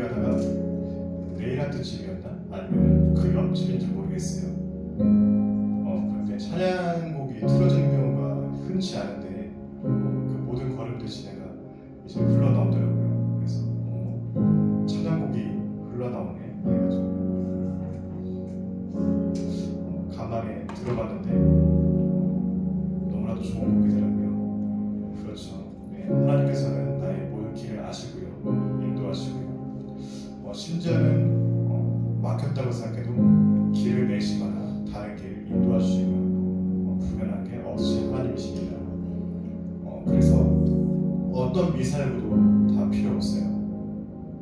가다가 네일아트 집이었나? 아니면 그 옆집인지 모르겠어요. 그런데 찬양곡이 틀어지는 경우가 흔치 않은데 그 모든 걸음 대신에가 이제 흘러나오더라고요. 그래서 찬양곡이 흘러나오네 해가지고 간만에 들어봤는데 너무나도 좋은 곡이더라고요. 그렇죠. 네, 하나님께서는 나의 모든 길을 아시고요, 인도하시고요. 심지어는 막혔다고 생각해도 길을 내시거나 다른 길을 인도하시고 불편한 게 없으신 하나님이십니다. 그래서 어떤 미사일도 다 필요 없어요.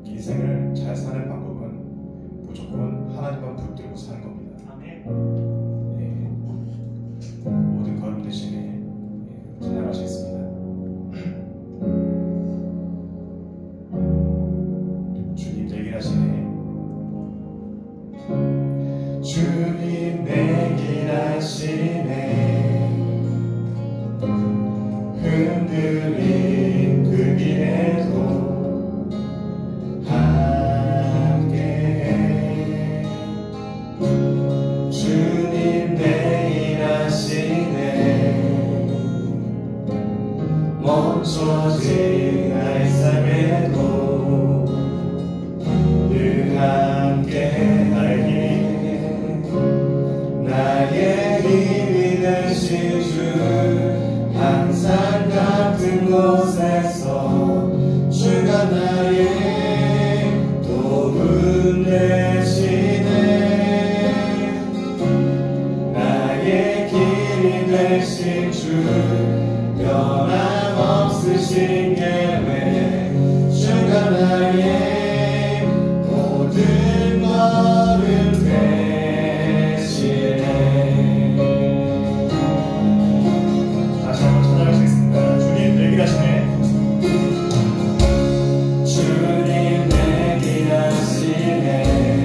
인생을 잘 사는 방법은 무조건 하나님만 붙들고 사는 겁니다. 아멘. 네, 모든 걸음 대신에 찬양하시겠습니다. 주님 내 길 하시네. 주님 내 길 하시네. 흔들린 그 길에도 함께해. 주님 내 길 하시네. 멈춰진 나의 삶에도 늘 함께 나의 힘이 되신 주, 항상 같은 곳에서 주가 나의 도움 되시네. 나의 길이 되신 주, 변함없으신 계획, 주가 나의 모든 걸음 되시네. 다시 한번 찾아가시겠습니다. 주님 내 길 하시네. 주님 내 길 하시네.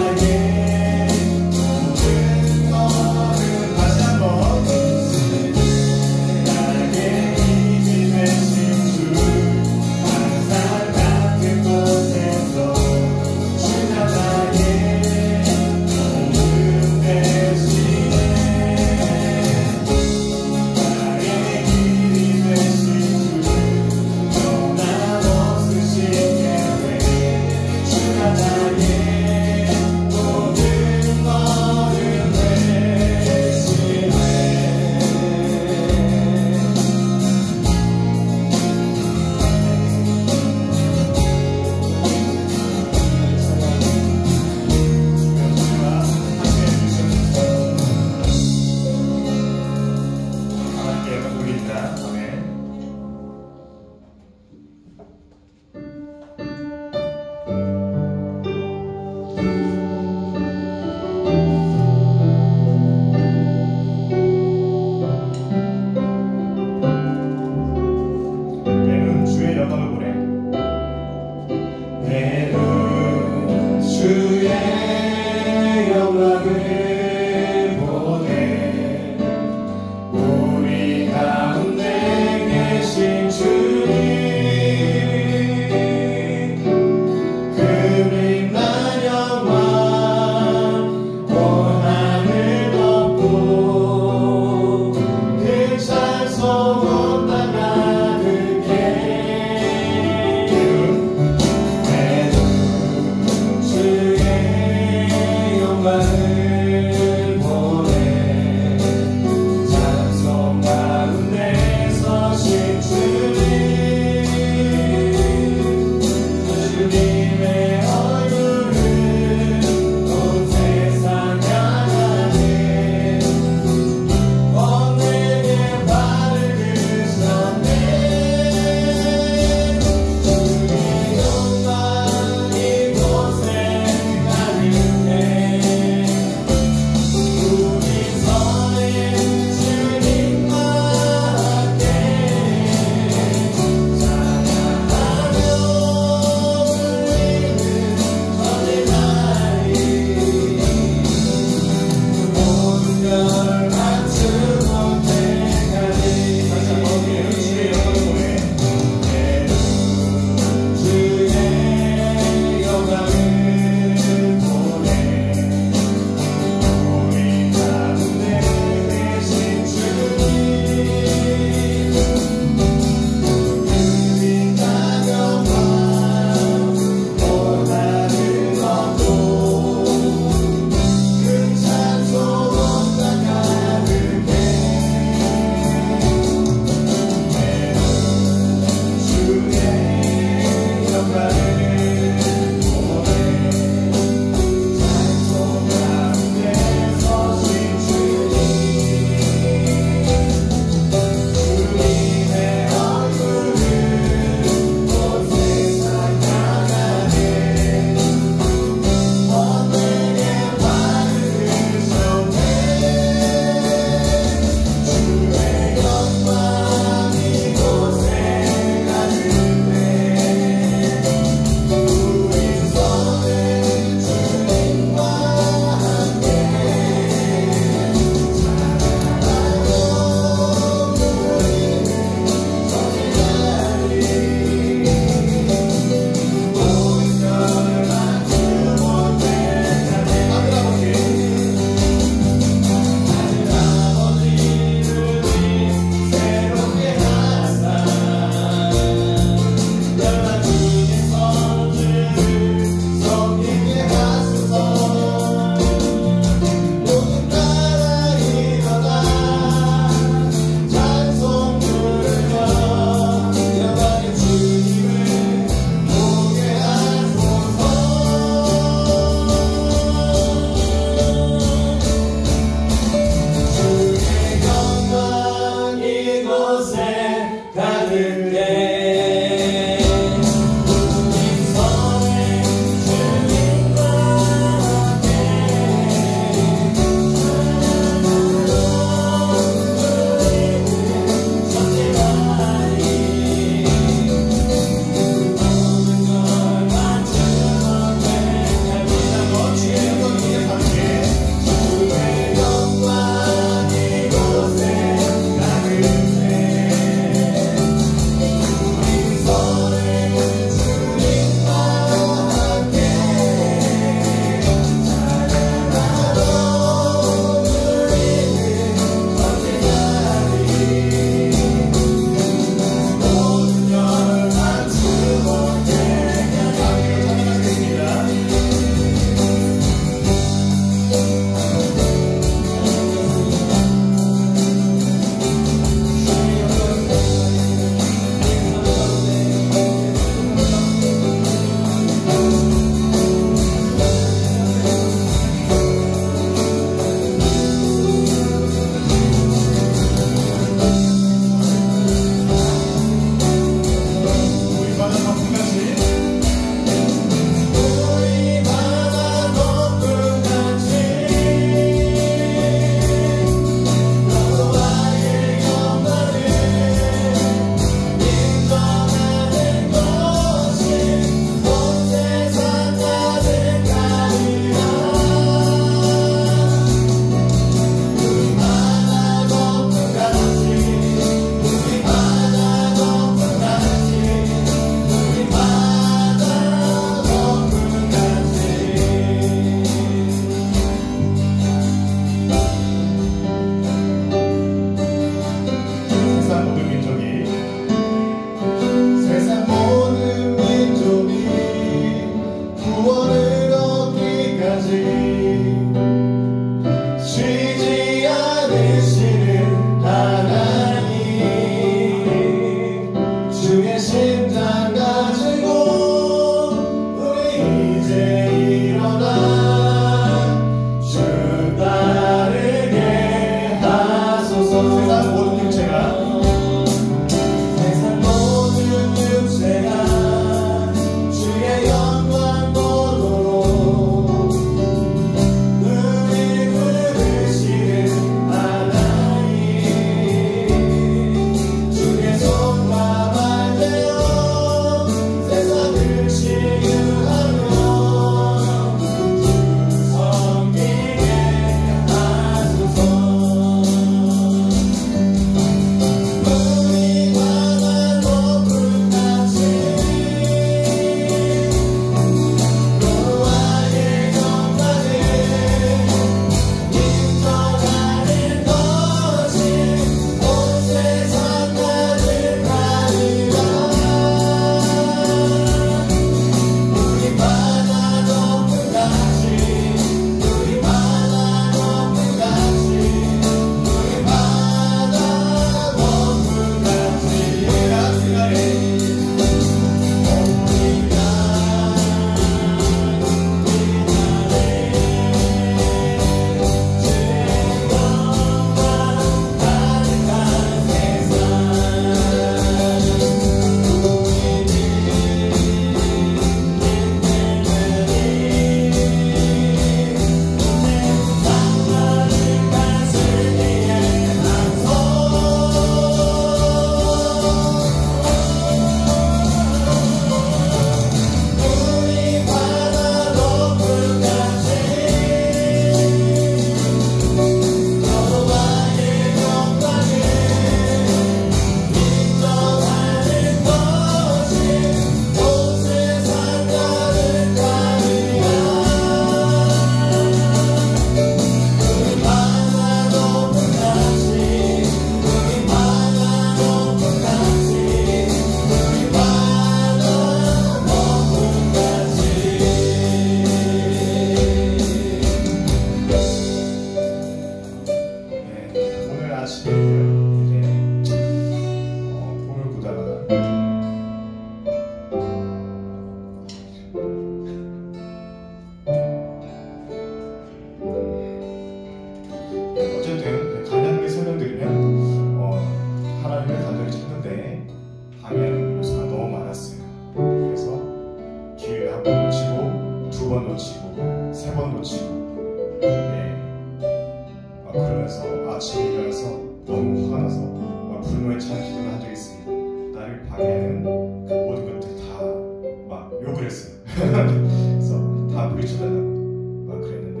그랬어요. 그래서 다 부딪혀달라고 막 그랬는데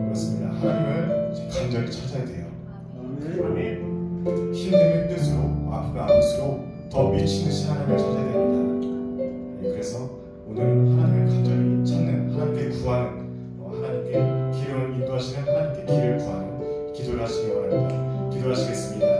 그렇습니다. 하나님을 이제 간절히 찾아야 돼요. 힘들면 힘들수록 아프면 아플수록 더 미친 듯이 하나님을 찾아야 됩니다. 네, 그래서 오늘은 하나님을 간절히 찾는, 하나님께 구하는, 하나님께 길을 인도하시는 하나님께 길을 구하는 기도를 하시기 바랍니다. 기도하시겠습니다.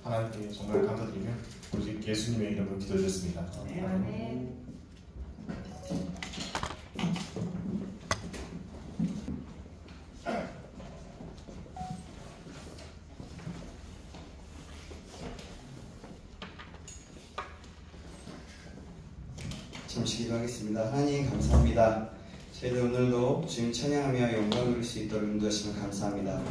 하나님께 정말 감사드리며 오직 예수님의 이름으로 기도드렸습니다. 아멘. 잠시 기도하겠습니다. 하나님 감사합니다. 저희들 오늘도 주님 찬양하며 영광을 누릴 수 있도록 인도하시면 감사합니다.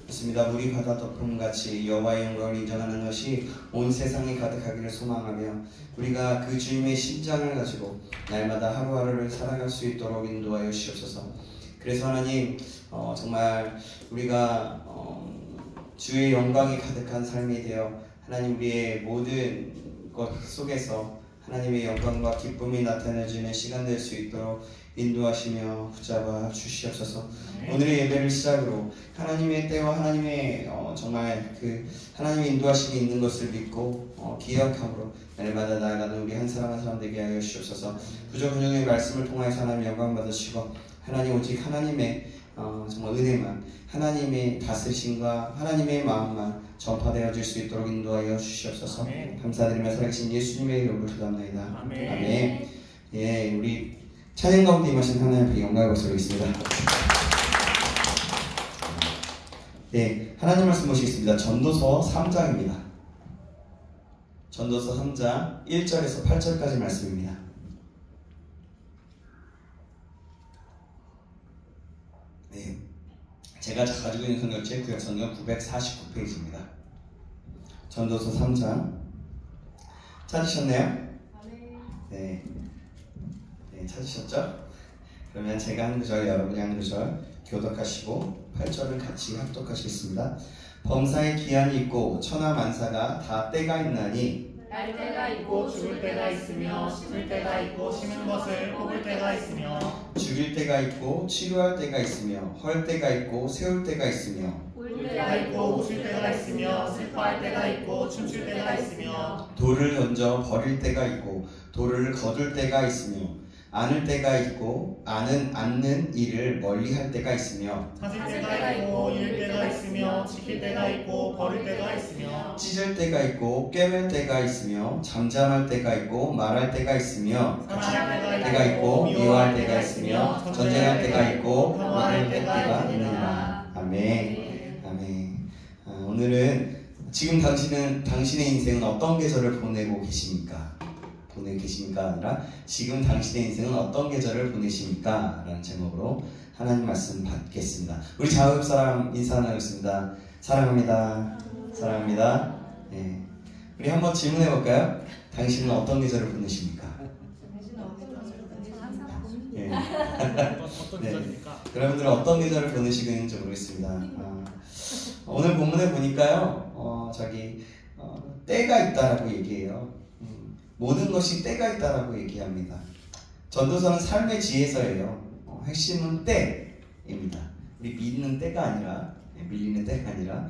그렇습니다. 물이 바다 덮음같이 여호와의 영광을 인정하는 것이 온 세상에 가득하기를 소망하며 우리가 그 주님의 심장을 가지고 날마다 하루하루를 살아갈 수 있도록 인도하여 주시옵소서. 그래서 하나님 정말 우리가 주의 영광이 가득한 삶이 되어 하나님 우리의 모든 것 속에서 하나님의 영광과 기쁨이 나타내지는 시간 될 수 있도록 인도하시며 붙잡아 주시옵소서. 오늘의 예배를 시작으로 하나님의 때와 하나님의 정말 그 하나님의 인도하심이 있는 것을 믿고 기억함으로 날마다 나아가는 우리 한 사람 한 사람 되게 하여 주시옵소서. 부족운영의 말씀을 통하여서 하나님 영광 받으시고 하나님 오직 하나님의 정말 은혜만, 하나님의 다스리심과 하나님의 마음만 전파되어질 수 있도록 인도하여 주시옵소서. 감사드리며 살아계신 예수님의 이름으로 기도합니다. 아멘. 예, 우리 찬양 가운데 임하신 하나님 앞에 영광을 올리겠습니다. 네, 하나님 말씀 보시겠습니다. 전도서 3장입니다. 전도서 3장 1절에서 8절까지 말씀입니다. 네, 제가 가지고 있는 성경책 구약성경 949페이지입니다. 전도서 3장 찾으셨나요? 네. 찾으셨죠? 그러면 제가 한 구절, 여러분이 한 구절 교독하시고 8절을 같이 합독하시겠습니다. 범사에 기한이 있고 천하만사가 다 때가 있나니 날 때가 있고 죽을 때가 있으며 심을 때가 있고 심은 것을 뽑을 때가 있으며 죽일 때가 있고 치료할 때가 있으며 헐 때가 있고 세울 때가 있으며 울 때가 있고 웃을 때가 있으며 슬퍼할 때가 있고 춤출 때가 있으며 돌을 던져 버릴 때가 있고 돌을 거둘 때가 있으며 안을 때가 있고 않는 일을 멀리할 때가 있으며 찾을 때가 있고 잃을 때가 있으며 지킬 때가 있고 버릴 때가 있으며 찢을 때가 있고 꿰맬 때가 있으며 잠잠할 때가 있고 말할 때가 있으며 사랑할 때가 있고 미워할 때가 있으며 전쟁할 때가 있고 평화할 때가 있느니라. 아멘. 아멘. 오늘은 지금 당신의 인생은 어떤 계절을 보내고 계십니까? 아니라 지금 당신의 인생은 어떤 계절을 보내십니까? 라는 제목으로 하나님 말씀 받겠습니다. 우리 좌우옆 사람 인사 나누겠습니다. 사랑합니다. 사랑합니다. 네. 우리 한번 질문해 볼까요? 당신은 어떤 계절을 보내십니까? 네. 네. 여러분들은 어떤 계절을 보내시고 있는지 모르겠습니다. 오늘 본문에 보니까요, 때가 있다라고 얘기해요. 모든 것이 때가 있다라고 얘기합니다. 전도서는 삶의 지혜서예요. 핵심은 때입니다. 우리 믿는 때가 아니라, 밀리는 때가 아니라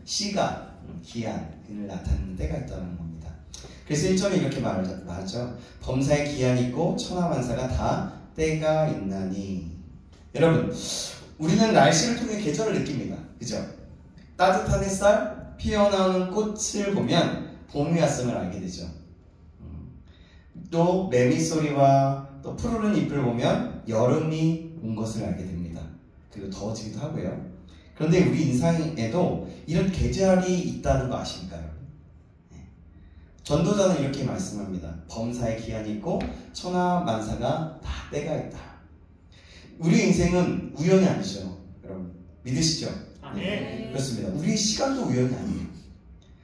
시간, 기한을 나타내는 때가 있다는 겁니다. 그래서 1절에 이렇게 말하죠. 범사에 기한이 있고 천하만사가 다 때가 있나니. 여러분, 우리는 날씨를 통해 계절을 느낍니다. 그죠? 따뜻한 햇살, 피어나오는 꽃을 보면 봄이 왔음을 알게 되죠. 또 매미 소리와 또 푸르른 잎을 보면 여름이 온 것을 알게 됩니다. 그리고 더워지기도 하고요. 그런데 우리 인생에도 이런 계절이 있다는 거 아실까요? 전도자는 이렇게 말씀합니다. 범사에 기한이 있고 천하만사가 다 때가 있다. 우리 인생은 우연이 아니죠. 여러분 믿으시죠? 네. 그렇습니다. 우리 시간도 우연이 아니에요.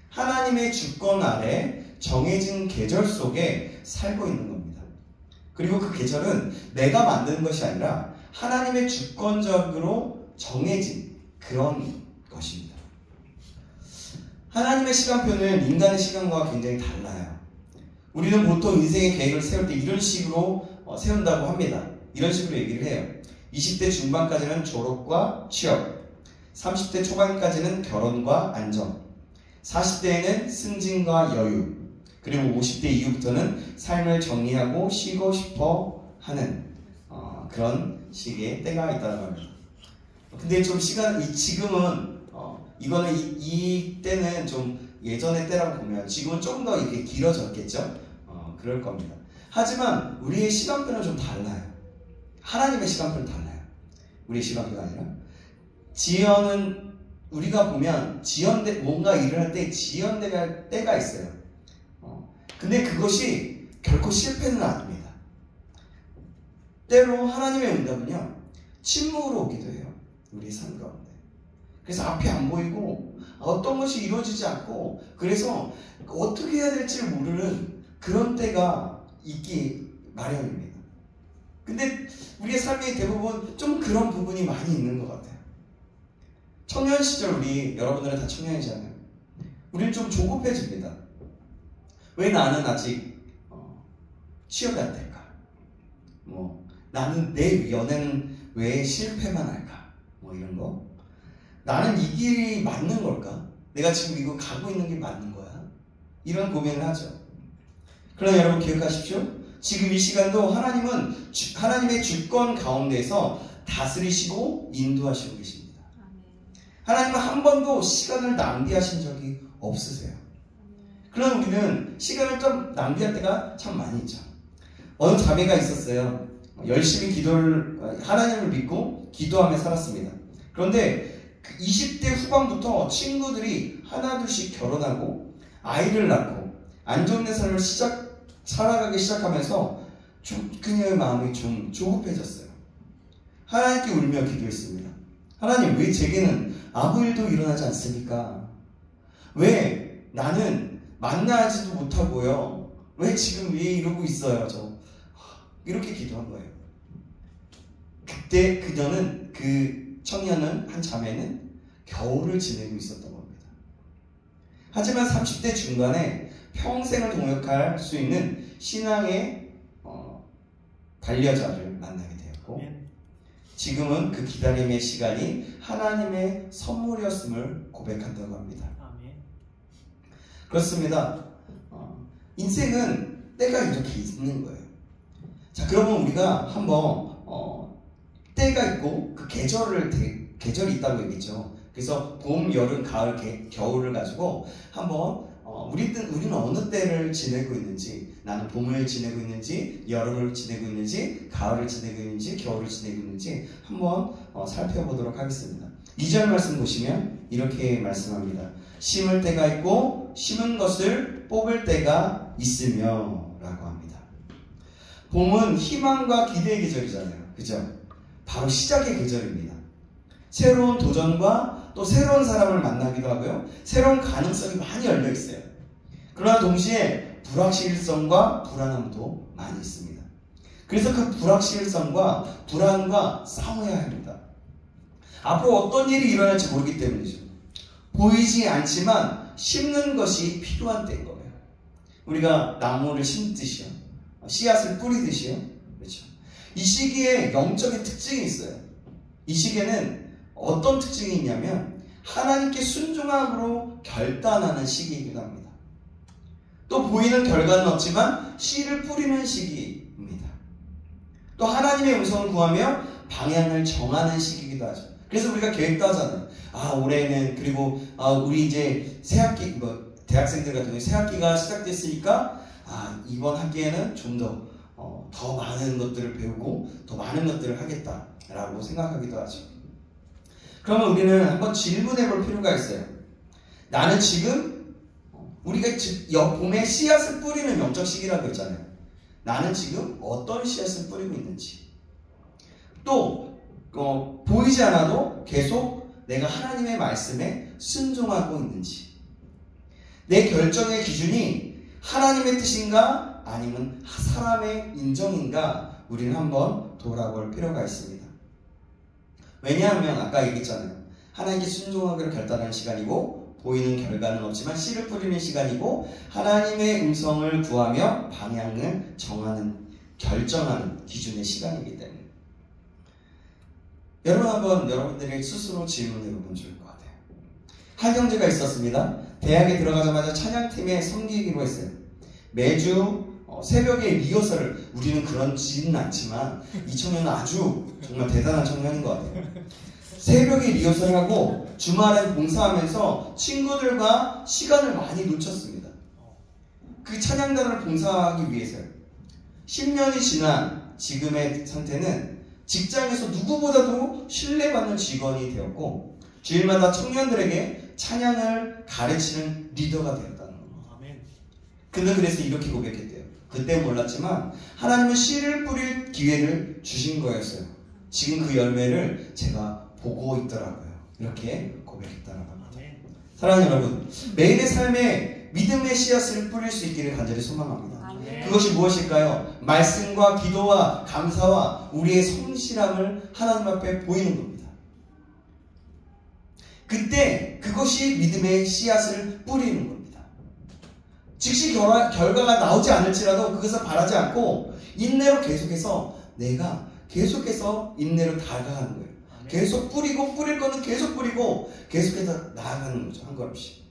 하나님의 주권 아래 정해진 계절 속에 살고 있는 겁니다. 그리고 그 계절은 내가 만드는 것이 아니라 하나님의 주권적으로 정해진 그런 것입니다. 하나님의 시간표는 인간의 시간과 굉장히 달라요. 우리는 보통 인생의 계획을 세울 때 이런 식으로 세운다고 합니다. 이런 식으로 얘기를 해요. 20대 중반까지는 졸업과 취업, 30대 초반까지는 결혼과 안정, 40대에는 승진과 여유, 그리고 50대 이후부터는 삶을 정리하고 쉬고 싶어 하는 그런 식의 때가 있다는 겁니다. 근데 좀 지금은 이거는 이 때는 좀 예전의 때라고 보면 지금은 조금 더 이렇게 길어졌겠죠? 그럴 겁니다. 하지만 우리의 시간표는 좀 달라요. 하나님의 시간표는 달라요. 우리의 시간표가 아니라. 지연은 우리가 보면 뭔가 일을 할 때 지연될 때가 있어요. 근데 그것이 결코 실패는 아닙니다. 때로 하나님의 응답은요, 침묵으로 오기도 해요. 우리의 삶 가운데. 그래서 앞이 안 보이고 어떤 것이 이루어지지 않고 그래서 어떻게 해야 될지 모르는 그런 때가 있기 마련입니다. 근데 우리의 삶의 대부분 좀 그런 부분이 많이 있는 것 같아요. 청년 시절 여러분들은 다 청년이잖아요. 우리는 좀 조급해집니다. 왜 나는 아직 취업이 안 될까? 나는 내 연애는 왜 실패만 할까? 이런 거. 나는 이 길이 맞는 걸까? 내가 지금 이거 가고 있는 게 맞는 거야? 이런 고민을 하죠. 그러나 여러분 기억하십시오. 지금 이 시간도 하나님은 하나님의 주권 가운데서 다스리시고 인도하시고 계십니다. 하나님은 한 번도 시간을 낭비하신 적이 없으세요. 그러나 우리는 시간을 좀 낭비할 때가 참 많이 있죠. 어느 자매가 있었어요. 열심히 하나님을 믿고 기도하며 살았습니다. 그런데 20대 후반부터 친구들이 하나둘씩 결혼하고 아이를 낳고 안정된 삶을 살아가기 시작하면서 그녀의 마음이 좀 조급해졌어요. 하나님께 울며 기도했습니다. 하나님, 왜 제게는 아무 일도 일어나지 않습니까? 왜 나는 만나지도 못하고요? 왜 지금 왜 이러고 있어요? 이렇게 기도한 거예요. 그때 그 청년은, 한 자매는 겨울을 지내고 있었던 겁니다. 하지만 30대 중반에 평생을 동역할 수 있는 신앙의 반려자를 만나게 되었고, 지금은 그 기다림의 시간이 하나님의 선물이었음을 고백한다고 합니다. 그렇습니다. 인생은 때가 이렇게 있는 거예요. 자, 그러면 우리가 한번 때가 있고 그 계절이 있다고 얘기했죠. 그래서 봄, 여름, 가을, 겨울을 가지고 한번 우리는 어느 때를 지내고 있는지, 나는 봄을 지내고 있는지, 여름을 지내고 있는지, 가을을 지내고 있는지, 겨울을 지내고 있는지 한번 살펴보도록 하겠습니다. 2절 말씀 보시면 이렇게 말씀합니다. 심을 때가 있고 심은 것을 뽑을 때가 있으며 라고 합니다. 봄은 희망과 기대의 계절이잖아요. 그죠? 바로 시작의 계절입니다. 새로운 도전과 또 새로운 사람을 만나기도 하고요. 새로운 가능성이 많이 열려 있어요. 그러나 동시에 불확실성과 불안함도 많이 있습니다. 그래서 그 불확실성과 불안과 싸워야 합니다. 앞으로 어떤 일이 일어날지 모르기 때문이죠. 보이지 않지만 심는 것이 필요한 때인 거예요. 우리가 나무를 심듯이요, 씨앗을 뿌리듯이요. 그렇죠? 이 시기에 영적인 특징이 있어요. 이 시기에는 어떤 특징이 있냐면 하나님께 순종함으로 결단하는 시기이기도 합니다. 또 보이는 결과는 없지만 씨를 뿌리는 시기입니다. 또 하나님의 음성을 구하며 방향을 정하는 시기이기도 하죠. 그래서 우리가 계획도 하잖아요. 올해는, 그리고 우리 이제 새학기, 대학생들 같은 경우에 새학기가 시작됐으니까 이번 학기에는 좀 더 많은 것들을 배우고 더 많은 것들을 하겠다라고 생각하기도 하죠. 그러면 우리는 한번 질문해 볼 필요가 있어요. 나는 지금, 우리가 봄에 씨앗을 뿌리는 영적 시기라고 했잖아요. 나는 지금 어떤 씨앗을 뿌리고 있는지, 또 보이지 않아도 계속 내가 하나님의 말씀에 순종하고 있는지, 내 결정의 기준이 하나님의 뜻인가 아니면 사람의 인정인가, 우리는 한번 돌아볼 필요가 있습니다. 왜냐하면 아까 얘기했잖아요. 하나님께 순종하기를 결단하는 시간이고 보이는 결과는 없지만 씨를 뿌리는 시간이고 하나님의 음성을 구하며 방향을 정하는, 결정하는 기준의 시간이기 때문에 여러분 한번 여러분들이 스스로 질문해 보면 좋을 것 같아요. 한 형제가 있었습니다. 대학에 들어가자마자 찬양팀에 섬기기로 했어요. 매주 새벽에 리허설을, 우리는 그런지는 않지만 이 청년은 아주 정말 대단한 청년인 것 같아요. 새벽에 리허설을 하고 주말에 봉사하면서 친구들과 시간을 많이 놓쳤습니다. 그 찬양단을 봉사하기 위해서요. 10년이 지난 지금의 상태는 직장에서 누구보다도 신뢰받는 직원이 되었고 주일마다 청년들에게 찬양을 가르치는 리더가 되었다는 겁니다. 그는 그래서 이렇게 고백했대요. 그때 몰랐지만 하나님은 씨를 뿌릴 기회를 주신 거였어요. 지금 그 열매를 제가 보고 있더라고요. 이렇게 고백했다는 겁니다. 사랑하는 여러분, 매일의 삶에 믿음의 씨앗을 뿌릴 수 있기를 간절히 소망합니다. 그것이 무엇일까요? 말씀과 기도와 감사와 우리의 성실함을 하나님 앞에 보이는 겁니다. 그때 그것이 믿음의 씨앗을 뿌리는 겁니다. 즉시 결과가 나오지 않을지라도 그것을 바라지 않고 인내로 계속해서, 내가 계속해서 인내로 다가가는 거예요. 계속 뿌리고, 뿌릴 거는 계속 뿌리고 계속해서 나아가는 거죠. 한 걸음씩.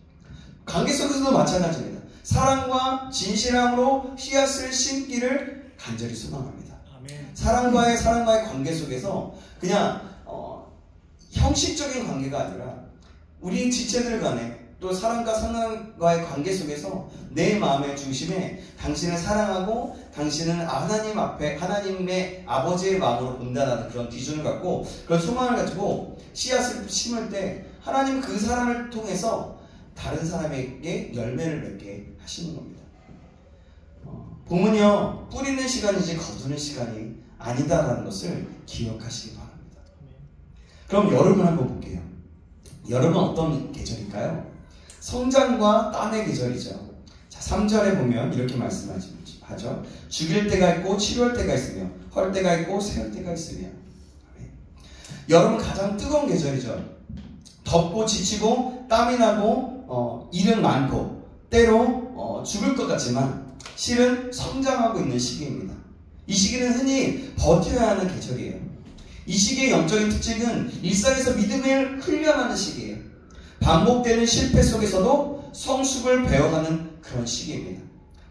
관계 속에서도 마찬가지입니다. 사랑과 진실함으로 씨앗을 심기를 간절히 소망합니다. 사랑과의 관계 속에서 그냥 형식적인 관계가 아니라 우리 지체들 간에, 또 사람과 상황과의 관계 속에서 내 마음의 중심에 당신을 사랑하고 당신은 하나님 앞에 하나님의 아버지의 마음으로 본다라는 그런 기준을 갖고, 그런 소망을 가지고 씨앗을 심을 때 하나님은 그 사람을 통해서 다른 사람에게 열매를 맺게 하시는 겁니다. 봄은요, 뿌리는 시간이지 거두는 시간이 아니다라는 것을 기억하시기 바랍니다. 그럼 여름을 한번 볼게요. 여름은 어떤 계절일까요? 성장과 땀의 계절이죠. 자, 3절에 보면 이렇게 말씀하죠. 죽일 때가 있고 치료할 때가 있으며 헐 때가 있고 세울 때가 있으며. 여름은 가장 뜨거운 계절이죠. 덥고 지치고 땀이 나고 일은 많고 때로 죽을 것 같지만 실은 성장하고 있는 시기입니다. 이 시기는 흔히 버텨야 하는 계절이에요. 이 시기의 영적인 특징은 일상에서 믿음을 훈련하는 시기예요. 반복되는 실패 속에서도 성숙을 배워가는 그런 시기입니다.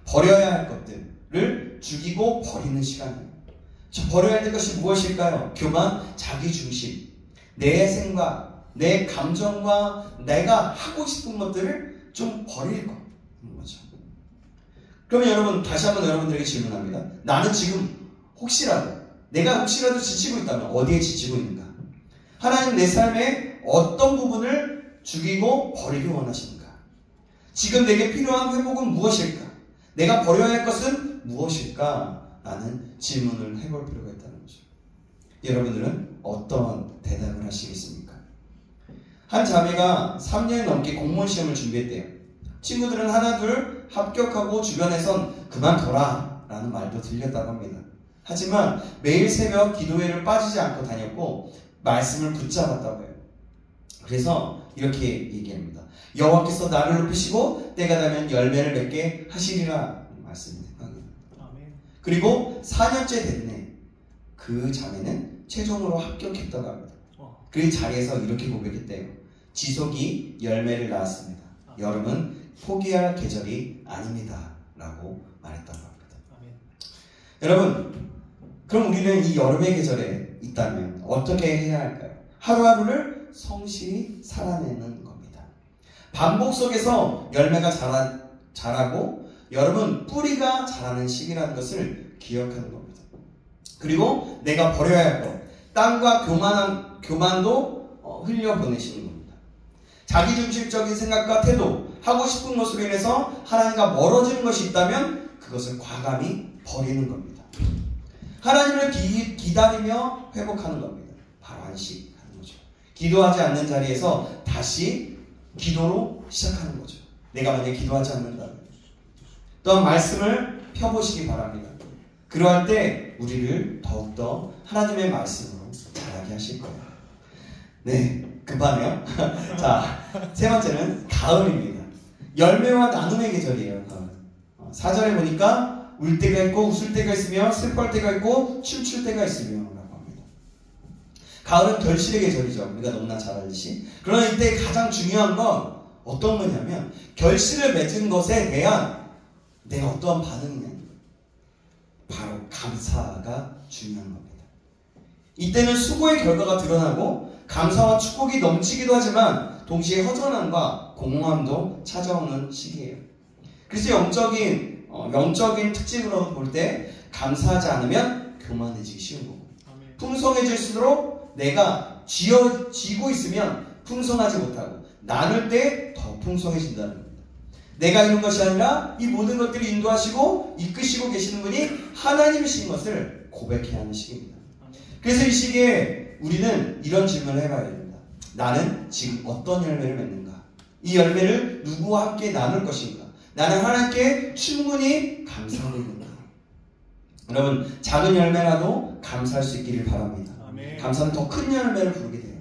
버려야 할 것들을 죽이고 버리는 시간이에요. 버려야 할 것이 무엇일까요? 교만, 자기중심, 내 생각, 내 감정과 내가 하고 싶은 것들을 좀 버릴 거죠. 그러면 여러분, 다시 한번 여러분들에게 질문합니다. 나는 지금 내가 혹시라도 지치고 있다면 어디에 지치고 있는가? 하나님 내 삶의 어떤 부분을 죽이고 버리기 원하십니까? 지금 내게 필요한 회복은 무엇일까? 내가 버려야 할 것은 무엇일까? 라는 질문을 해볼 필요가 있다는 거죠. 여러분들은 어떤 대답을 하시겠습니까? 한 자매가 3년 넘게 공무원 시험을 준비했대요. 친구들은 하나 둘 합격하고 주변에선 그만둬라 라는 말도 들렸다고 합니다. 하지만 매일 새벽 기도회를 빠지지 않고 다녔고 말씀을 붙잡았다고 해요. 그래서 이렇게 얘기합니다. 여호와께서 나를 높이시고 때가 되면 열매를 맺게 하시리라 말씀입니다. 그리고 4년째 됐네. 그 자매는 최종으로 합격했다고 합니다. 그 자리에서 이렇게 고백했대요. 지속이 열매를 낳았습니다. 여름은 포기할 계절이 아닙니다. 라고 말했다고 합니다. 여러분, 그럼 우리는 이 여름의 계절에 있다면 어떻게 해야 할까요? 하루하루를 성실히 살아내는 겁니다. 반복 속에서 열매가 자라고 여러분 뿌리가 자라는 시기라는 것을 기억하는 겁니다. 그리고 내가 버려야 할 것, 땅과 교만도 흘려보내시는 겁니다. 자기중심적인 생각과 태도, 하고 싶은 것으로 인해서 하나님과 멀어지는 것이 있다면 그것을 과감히 버리는 겁니다. 하나님을 기다리며 회복하는 겁니다. 바로 안식하는 거죠. 기도하지 않는 자리에서 다시 기도로 시작하는 거죠. 내가 만약에 기도하지 않는다면 또한 말씀을 펴보시기 바랍니다. 그러할 때 우리를 더욱더 하나님의 말씀으로 자라게 하실 거예요. 네, 급하네요. 자, 세 번째는 가을입니다. 열매와 나눔의 계절이에요. 가을. 4절에 보니까 울 때가 있고 웃을 때가 있으며 슬퍼할 때가 있고 춤출 때가 있으며 라고 합니다. 가을은 결실의 계절이죠. 우리가 너무나 잘 알듯이. 그러나 이때 가장 중요한 건 어떤 거냐면 결실을 맺은 것에 대한 내가 어떠한 반응이냐, 바로 감사가 중요한 겁니다. 이때는 수고의 결과가 드러나고 감사와 축복이 넘치기도 하지만 동시에 허전함과 공허함도 찾아오는 시기예요. 그래서 영적인 특징으로 볼 때 감사하지 않으면 교만해지기 쉬운 거고, 풍성해질수록 내가 쥐고 있으면 풍성하지 못하고 나눌 때 더 풍성해진다는 겁니다. 내가 이룬 것이 아니라 이 모든 것들을 인도하시고 이끄시고 계시는 분이 하나님이신 것을 고백해야 하는 시기입니다. 그래서 이 시기에 우리는 이런 질문을 해봐야 됩니다. 나는 지금 어떤 열매를 맺는가? 이 열매를 누구와 함께 나눌 것인가? 나는 하나님께 충분히 감사하고 있는가? 여러분, 작은 열매라도 감사할 수 있기를 바랍니다. 아멘. 감사는 더 큰 열매를 부르게 돼요.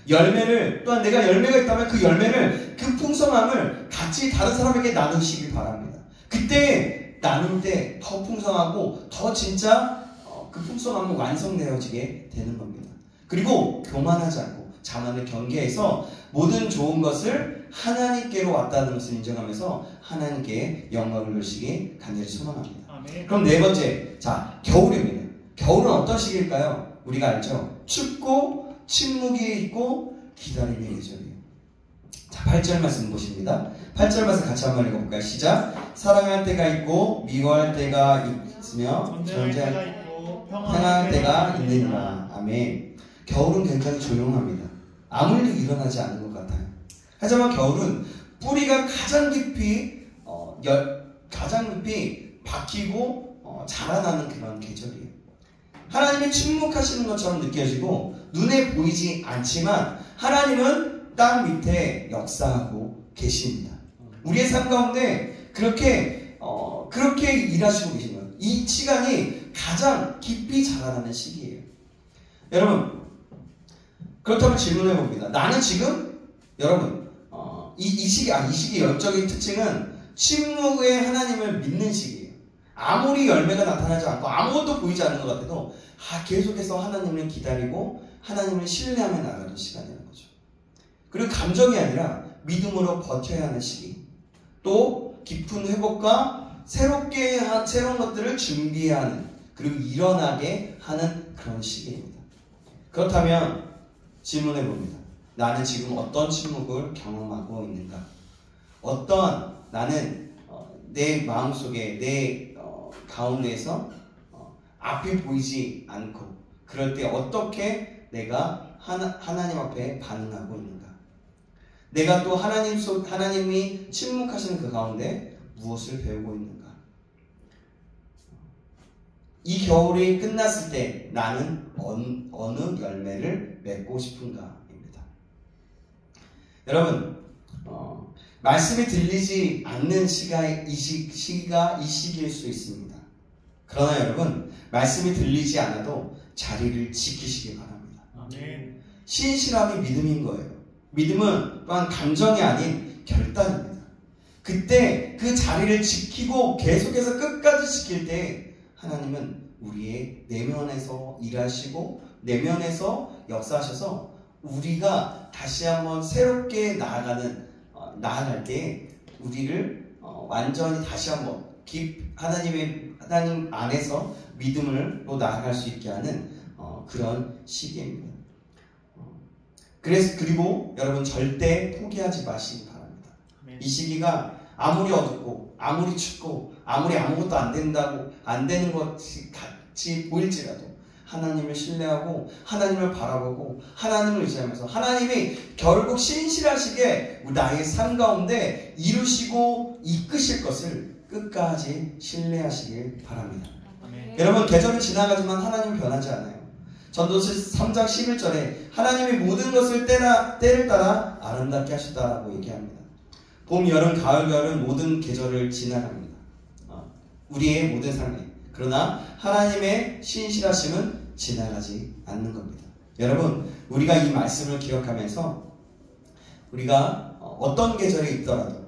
열매를, 또한 내가 열매가 있다면 그 열매를, 그 풍성함을 같이 다른 사람에게 나누시길 바랍니다. 그때 나눌 때 더 풍성하고 더 진짜 그 풍성함은 완성되어지게 되는 겁니다. 그리고 교만하지 않고 자만을 경계해서 모든 좋은 것을 하나님께로 왔다는 것을 인정하면서 하나님께 영광을 돌리시기 간절히 소망합니다. 아멘. 그럼 네 번째, 자, 겨울입니다. 겨울은 어떤 시기일까요? 우리가 알죠? 춥고 침묵이 있고 기다림의 계절이에요. 자, 8절 말씀 보십니다. 8절 말씀 같이 한번 읽어볼까요? 시작. 사랑할 때가 있고 미워할 때가 있으며 전쟁할 때가 있고 평안할 때가 있느니라. 아멘. 겨울은 굉장히 조용합니다. 아무 일도 일어나지 않는 것 같아요. 하지만 겨울은 뿌리가 가장 깊이 박히고 자라나는 그런 계절이에요. 하나님이 침묵하시는 것처럼 느껴지고 눈에 보이지 않지만 하나님은 땅 밑에 역사하고 계십니다. 우리의 삶 가운데 그렇게 일하시고 계신 거예요. 이 시간이 가장 깊이 자라나는 시기예요. 여러분, 그렇다면 질문해 봅니다. 나는 지금 여러분 이 시기 영적인 특징은 침묵의 하나님을 믿는 시기예요. 아무리 열매가 나타나지 않고 아무것도 보이지 않는 것 같아도 계속해서 하나님을 기다리고 하나님을 신뢰하며 나가는 시간이라는 거죠. 그리고 감정이 아니라 믿음으로 버텨야 하는 시기, 또 깊은 회복과 새로운 것들을 준비해야 하는, 그리고 일어나게 하는 그런 시기입니다. 그렇다면 질문해 봅니다. 나는 지금 어떤 침묵을 경험하고 있는가? 나는 내 마음속에 내 가운데에서 앞이 보이지 않고 그럴 때 어떻게 내가 하나님 앞에 반응하고 있는가? 내가 또 하나님이 침묵하시는 그 가운데 무엇을 배우고 있는가? 이 겨울이 끝났을 때 나는 어느 열매를 맺고 싶은가입니다. 여러분, 말씀이 들리지 않는 이 시기일 수 있습니다. 그러나 여러분, 말씀이 들리지 않아도 자리를 지키시기 바랍니다. 아멘. 신실함이 믿음인 거예요. 믿음은 또한 감정이 아닌 결단입니다. 그때 그 자리를 지키고 계속해서 끝까지 지킬 때 하나님은 우리의 내면에서 일하시고 내면에서 역사하셔서 우리가 다시 한번 새롭게 나아갈 때 우리를 완전히 다시 한번 하나님 안에서 믿음으로 나아갈 수 있게 하는 그런 시기입니다. 그리고 여러분 절대 포기하지 마시기 바랍니다. 이 시기가 아무리 어둡고 아무리 춥고 아무리 아무것도 안 되는 것이 같이 보일지라도 하나님을 신뢰하고 하나님을 바라보고 하나님을 의지하면서 하나님이 결국 신실하시게 나의 삶 가운데 이루시고 이끄실 것을 끝까지 신뢰하시길 바랍니다. 여러분 계절은 지나가지만 하나님은 변하지 않아요. 전도서 3장 11절에 하나님이 모든 것을 때를 따라 아름답게 하셨다라고 얘기합니다. 봄, 여름, 가을, 겨울은 모든 계절을 지나갑니다. 우리의 모든 삶에. 그러나 하나님의 신실하심은 지나가지 않는 겁니다. 여러분, 우리가 이 말씀을 기억하면서 우리가 어떤 계절에 있더라도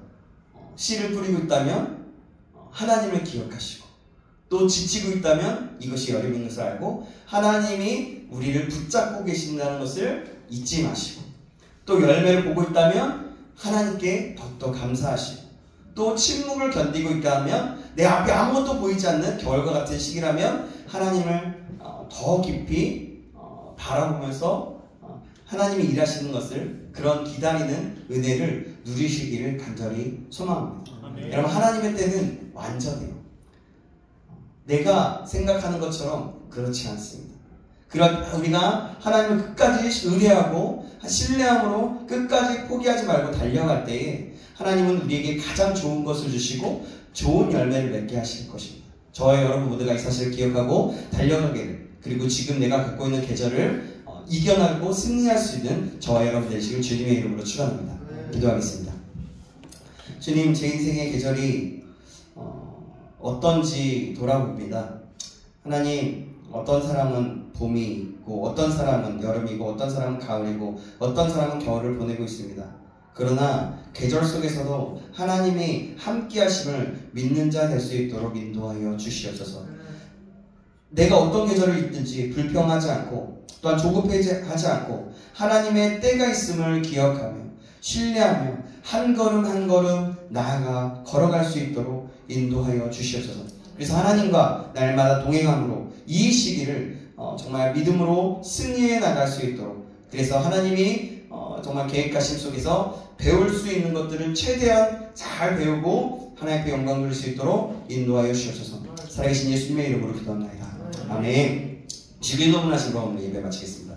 씨를 뿌리고 있다면 하나님을 기억하시고 또 지치고 있다면 이것이 여름인 것을 알고 하나님이 우리를 붙잡고 계신다는 것을 잊지 마시고 또 열매를 보고 있다면 하나님께 더욱더 감사하시고 또 침묵을 견디고 있다면 내 앞에 아무것도 보이지 않는 겨울과 같은 시기라면 하나님을 더 깊이 바라보면서 하나님이 일하시는 것을 그런 기다리는 은혜를 누리시기를 간절히 소망합니다. 여러분 하나님의 때는 완전해요. 내가 생각하는 것처럼 그렇지 않습니다. 우리가 하나님을 끝까지 의뢰하고 신뢰함으로 끝까지 포기하지 말고 달려갈 때에 하나님은 우리에게 가장 좋은 것을 주시고 좋은 열매를 맺게 하실 것입니다. 저와 여러분 모두가 이 사실을 기억하고 달려가기를 그리고 지금 내가 갖고 있는 계절을 이겨나고 승리할 수 있는 저와 여러분 되시길 주님의 이름으로 축원합니다. 기도하겠습니다. 주님, 제 인생의 계절이 어떤지 돌아봅니다. 하나님, 어떤 사람은 봄이 있고 어떤 사람은 여름이고 어떤 사람은 가을이고 어떤 사람은 겨울을 보내고 있습니다. 그러나 계절 속에서도 하나님이 함께 하심을 믿는 자 될 수 있도록 인도하여 주시옵소서. 내가 어떤 계절을 있든지 불평하지 않고 또한 조급하지 않고 하나님의 때가 있음을 기억하며 신뢰하며 한 걸음 한 걸음 나아가 걸어갈 수 있도록 인도하여 주시옵소서. 그래서 하나님과 날마다 동행함으로 이 시기를 정말 믿음으로 승리해 나갈 수 있도록 그래서 하나님이 정말 계획하심 속에서 배울 수 있는 것들은 최대한 잘 배우고 하나님께 영광 돌릴 수 있도록 인도하여 주시옵소서. 살아계신 예수님의 이름으로 기도합니다. 아멘. 주기도 문하신 가운데 예배 마치겠습니다.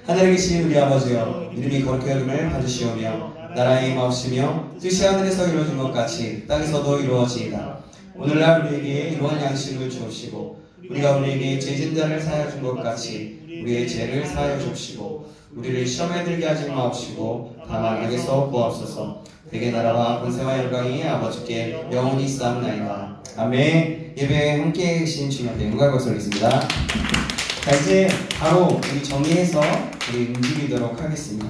하늘에 계신 우리 아버지여, 이름이 거룩히 여김을 받으시오며 나라의 임하옵시며 뜻이 하늘에서 이루어진 것 같이 땅에서도 이루어지이다. 오늘날 우리에게 이러한 양식을 주옵시고 우리가 우리에게 죄진 자를 사하여 준 것 같이 우리의 죄를 사하여 주옵시고 우리를 시험에 들게 하지 마옵시고 다만 악에서 구하옵소서. 대개 나라와 권세와 영광이 아버지께 영원히 있사옵나이다. 아멘. 예배에 함께 계신 주님 앞에 영광을 올리겠습니다. 자, 이제 바로 우리 정리해서 우리 움직이도록 하겠습니다.